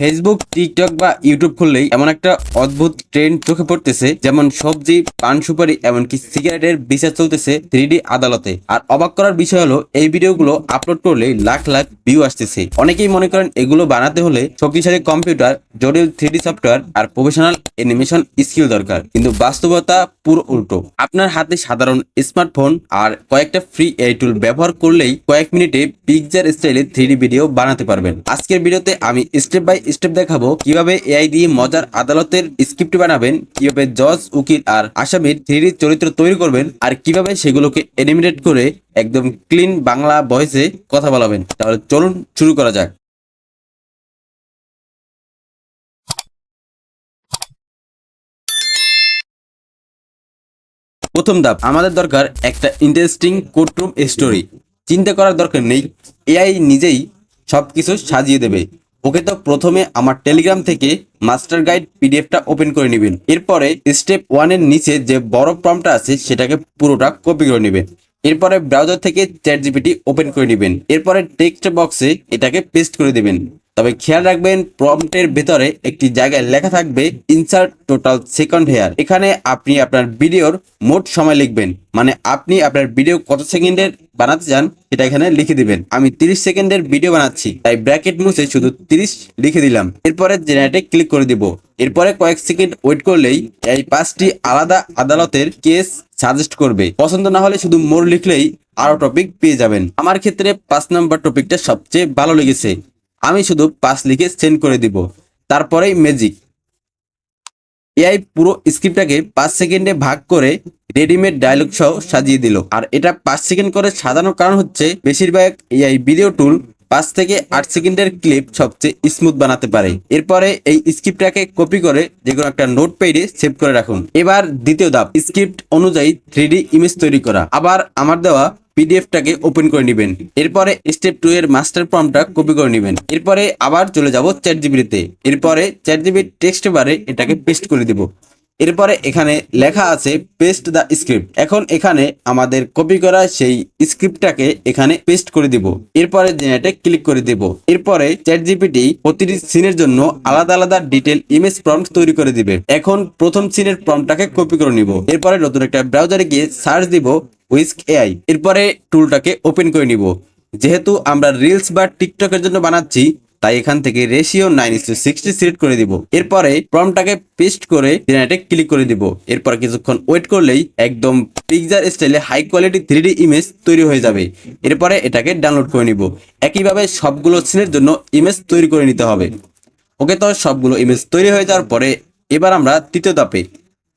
Facebook, TikTok বা YouTube খুললেই এমন একটা অদ্ভুত ট্রেন্ড চোখে পড়তেছে, যেমন সবজি, পান সুপারি, এমনকি সিগারেটের বিচার চলতেছে 3D আদালতে। আর অবাক করার বিষয় হলো, এই ভিডিওগুলো আপলোড করলেই লাখ লাখ ভিউ আসতেছে। অনেকেই মনে করেন এগুলো বানাতে হলে শক্তিশালী কম্পিউটার, জটিল 3D সফটওয়্যার আর প্রফেশনাল অ্যানিমেশন স্কিল দরকার, কিন্তু বাস্তবতা পুরো উল্টো। আপনার হাতে সাধারণ স্মার্টফোন আর কয়েকটা ফ্রি এআই টুল ব্যবহার করলেই কয়েক মিনিটে পিকচার স্টাইলে 3D ভিডিও বানাতে পারবেন। আজকের ভিডিওতে আমি স্টেপ বাই স্টেপ দেখাবো কিভাবে এআই দিয়ে মজার আদালতের স্ক্রিপ্ট বানাবেন, কিভাবে জজ, উকিল আর আসামির 3D চরিত্র তৈরি করবেন, আর কিভাবে সেগুলোকে অ্যানিমেটেড করে একদম ক্লিন বাংলা ভয়েসে কথা বলাবেন। তাহলে চলুন শুরু করা যাক। প্রথম ধাপ, আমাদের দরকার একটা ইন্টারেস্টিং কোর্টরুম স্টোরি। চিন্তা করার দরকার নেই, এআই নিজেই সবকিছু সাজিয়ে দেবে। ওকে, তো প্রথমে আমার টেলিগ্রাম থেকে মাস্টার গাইড পিডিএফটা ওপেন করে নেবেন। এরপরে স্টেপ 1 এর নিচে যে বড় প্রম্পটটা আছে সেটাকে পুরোটা কপি করে নেবেন। এরপরে ব্রাউজার থেকে চ্যাট জিপিটি ওপেন করে নেবেন। এরপরে টেক্সট বক্সে এটাকে পেস্ট করে দেবেন। তবে খেয়াল রাখবেন, প্রম্পটের ভেতরে একটি জায়গায় লেখা থাকবে ইনসার্ট টোটাল সেকেন্ড হেয়ার। এখানে আপনি আপনার ভিডিওর মোট সময় লিখবেন, মানে আপনি আপনার ভিডিও কত সেকেন্ডের বানাতে চান সেটা এখানে লিখে দিবেন। আমি 30 সেকেন্ডের ভিডিও বানাচ্ছি, তাই ব্র্যাকেট মুছে শুধু 30 লিখে দিলাম। এরপরে জেনারেটে ক্লিক করে দিব। এরপরে কয়েক সেকেন্ড ওয়েট করলেই এই 5টি আলাদা আদালতের কেস সাজেস্ট করবে। পছন্দ না হলে শুধু মোর লিখলেই আরো টপিক পেয়ে যাবেন। আমার ক্ষেত্রে 5 নম্বর টপিকটা সবচেয়ে ভালো লেগেছে। আমি শুধু 5 লিখে সেন্ড করে দিব। তারপরেই ম্যাজিক, এআই পুরো স্ক্রিপ্টটাকে 5 সেকেন্ডে ভাগ করে রেডিমেড ডায়লগ সহ সাজিয়ে দিল। আর এটা 5 সেকেন্ড করে সাজানোর কারণ হচ্ছে, বেশিরভাগ এআই ভিডিও টুল 5 থেকে 8 সেকেন্ডের ক্লিপ সবচেয়ে স্মুথ বানাতে পারে। এরপরে এই স্ক্রিপ্টটাকে কপি করে যেকোনো একটা নোট প্যাডে সেভ করে রাখুন। এবার দ্বিতীয় ধাপ, স্ক্রিপ্ট অনুযায়ী 3D ইমেজ তৈরি করা। আবার আমার দেওয়া পিডিএফটাকে ওপেন করে নেবেন। এরপরে স্টেপ 2 এর মাস্টার প্রম্পটটা কপি করে নেবেন। এরপরে আবার চলে যাব চ্যাট জিপিটিতে। এরপরে চ্যাট জিপিটি টেক্সট বারে এটাকে পেস্ট করে দিব। এরপরে এখানে লেখা আছে পেস্ট দ্য স্ক্রিপ্ট। এখন এখানে আমাদের কপি করা সেই স্ক্রিপ্টটাকে এখানে পেস্ট করে দিব। এরপরে জেনারেটে ক্লিক করে দিব। এরপরে চ্যাট জিপিটি প্রতিটি সিনের জন্য আলাদা আলাদা ডিটেল ইমেজ প্রম্পট তৈরি করে দিবে। এখন প্রথম সিনের প্রম্পটটাকে কপি করে নিব। এরপরে নতুন একটা ব্রাউজারে গিয়ে সার্চ দিব হুইস্ক এআই। এরপরে টুলটাকে ওপেন করে নিব। যেহেতু আমরা রিলস বা টিকটকের জন্য বানাচ্ছি, তাই এখান থেকে রেশিও 9:60 সিলেক্ট করে দিব। এরপরে প্রম্পটটাকে পেস্ট করে জেনারেটে ক্লিক করে দিব। এরপর কিছুক্ষণ ওয়েট করলেই একদম পিকচার স্টাইলে হাই কোয়ালিটি 3D ইমেজ তৈরি হয়ে যাবে। এরপরে এটাকে ডাউনলোড করে নিব। একইভাবে সবগুলো সিনের জন্য ইমেজ তৈরি করে নিতে হবে। ওকে, তো সবগুলো ইমেজ তৈরি হয়ে যাওয়ার পরে এবার আমরা তৃতীয় ধাপে,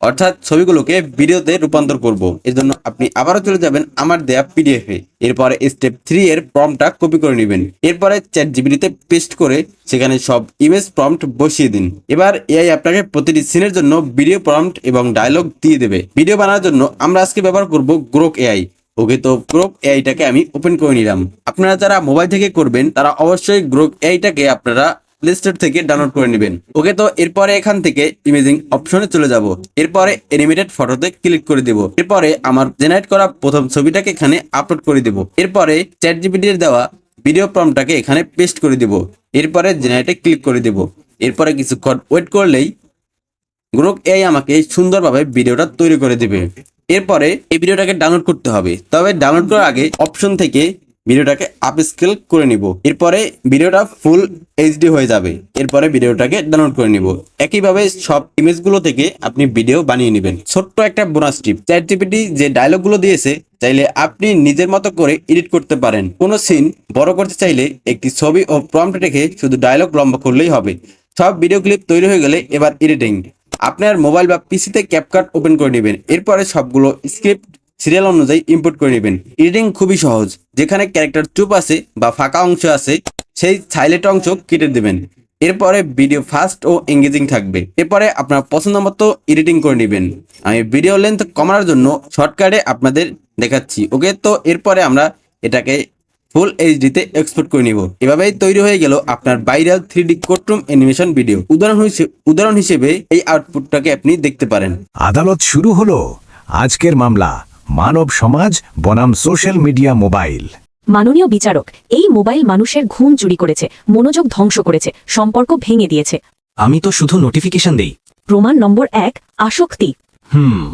অর্থাৎ ছবিগুলোকে ভিডিওতে রূপান্তর করব। এর জন্য আপনি আবারও চলে যাবেন আমার দেয়া পিডিএফে। এরপরে স্টেপ 3 এর প্রম্পটটা কপি করে নেবেন। এরপরে চ্যাট জিপিটিতে পেস্ট করে সেখানে সব ইমেজ প্রম্পট বসিয়ে দিন। এবার এআই আপনাকে প্রতিটি সিনের জন্য ভিডিও প্রম্পট এবং ডায়লগ দিয়ে দেবে। ভিডিও বানানোর জন্য আমরা আজকে ব্যবহার করব গ্রোক এআই। ওকে, তো গ্রোক এআইটাকে আমি ওপেন করে নিলাম। আপনারা যারা মোবাইল থেকে করবেন তারা অবশ্যই গ্রোক এআইটাকে আপনারা প্লে স্টোর থেকে ডাউনলোড করে নেবেন। ওকে, তো এরপরে এখান থেকে ইমেজিং অপশনে চলে যাব। এরপরে অ্যানিমেটেড ফটোতে ক্লিক করে দেব। এরপরে আমার জেনারেট করা প্রথম ছবিটাকে এখানে আপলোড করে দেব। এরপরে চ্যাট জিপিটির দেওয়া ভিডিও প্রম্পটটাকে এখানে পেস্ট করে দেব। এরপরে জেনারেটে ক্লিক করে দেব। এরপরে কিছুক্ষণ ওয়েট করলেই গ্রোক এআই আমাকে সুন্দরভাবে ভিডিওটা তৈরি করে দেবে। এরপরে এই ভিডিওটাকে ডাউনলোড করতে হবে। তবে ডাউনলোড করার আগে অপশন থেকে ভিডিওটাকে আপস্কেল করে নিব। এরপরে ভিডিওটা ফুল এইচডি হয়ে যাবে। এরপরে ভিডিওটাকে ডাউনলোড করে নিব। একইভাবে সব ইমেজগুলো থেকে আপনি ভিডিও বানিয়ে নেবেন। ছোট্ট একটা বোনাস টিপ, চ্যাট জিপিটি যে ডায়লগগুলো দিয়েছে চাইলে আপনি নিজের মতো করে এডিট করতে পারেন। কোনো সিন বড় করতে চাইলে একটি ছবি ও প্রম্পট রেখে শুধু ডায়লগ লম্বা করলেই হবে। সব ভিডিও ক্লিপ তৈরি হয়ে গেলে এবার এডিটিং। আপনার মোবাইল বা পিসিতে ক্যাপকাট ওপেন করে নেবেন। এরপরে সবগুলো স্ক্রিপ্ট সিরিয়াল অনুযায়ী ইম্পোর্ট করে নেবেন। এডিটিং খুবই সহজ। যেখানে ক্যারেক্টার চুপ আছে বা ফাঁকা অংশ আছে সেই সাইলেন্ট অংশ কেটে দেবেন। এরপরে ভিডিও ফাস্ট ও এঙ্গেজিং থাকবে। এরপরে আপনার পছন্দ মতো এডিটিং করে নেবেন। আমি ভিডিও লেন্থ কমানোর জন্য শর্টকাটে আপনাদের দেখাচ্ছি। ওকে, তো এরপরে আমরা এটাকে ফুল এইচডিতে এক্সপোর্ট করে নিব। এভাবেই তৈরি হয়ে গেল আপনার viral 3D courtroom animation video. উদাহরণ হিসেবে এই আউটপুটটাকে আপনি দেখতে পারেন। আদালত শুরু হলো। আজকের মামলা মানব সমাজ বনাম সোশ্যাল মিডিয়া মোবাইল। মাননীয় বিচারক, এই মোবাইল মানুষের ঘুম চুরি করেছে, মনোযোগ ধ্বংস করেছে, সম্পর্ক ভেঙে দিয়েছে। আমি তো শুধু নোটিফিকেশন দেই। প্রমাণ নম্বর 1, আসক্তি।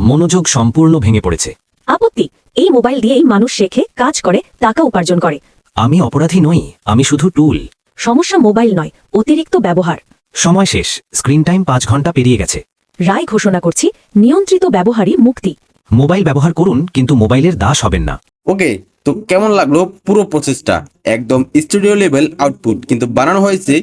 মনোযোগ সম্পূর্ণ ভেঙে পড়েছে। আপত্তি, এই মোবাইল দিয়েই মানুষ শেখে, কাজ করে, টাকা উপার্জন করে। আমি অপরাধী নই, আমি শুধু টুল। সমস্যা মোবাইল নয়, অতিরিক্ত ব্যবহার। সময় শেষ, স্ক্রিন টাইম 5 ঘন্টা পেরিয়ে গেছে। রায় ঘোষণা করছি, নিয়ন্ত্রিত ব্যবহারই মুক্তি। মোবাইল ব্যবহার করুন, কিন্তু মোবাইলের দাস হবেন না। ওকে, তো কেমন লাগলো পুরো প্রসেসটা? একদম স্টুডিও লেভেল আউটপুট, কিন্তু বানানো হয়েছে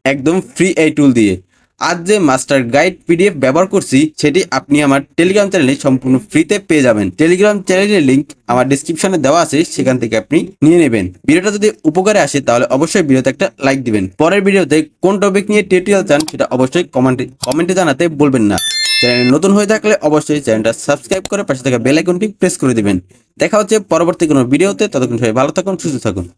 একদম ফ্রি এই টুল দিয়ে। আজ যে মাস্টার গাইড পিডিএফ ব্যবহার করছি সেটি আপনি আমার টেলিগ্রাম চ্যানেলে সম্পূর্ণ ফ্রিতে পেয়ে যাবেন। টেলিগ্রাম চ্যানেলের লিঙ্ক আমার ডিসক্রিপশনে দেওয়া আছে, সেখান থেকে আপনি নিয়ে নেবেন। ভিডিওটা যদি উপকারে আসে তাহলে অবশ্যই ভিডিওতে একটা লাইক দিবেন। পরের ভিডিওতে কোন টপিক নিয়ে টিউটোরিয়াল চান সেটা অবশ্যই কমেন্টে জানাতে বলবেন না। চ্যানেল নতুন হয়ে থাকলে অবশ্যই চ্যানেলটা সাবস্ক্রাইব করে পাশে থাকা বেল আইকনটি প্রেস করে দিবেন। দেখা হচ্ছে পরবর্তী কোনো ভিডিওতে। ততক্ষণ সবাই ভালো থাকুন, সুস্থ থাকুন।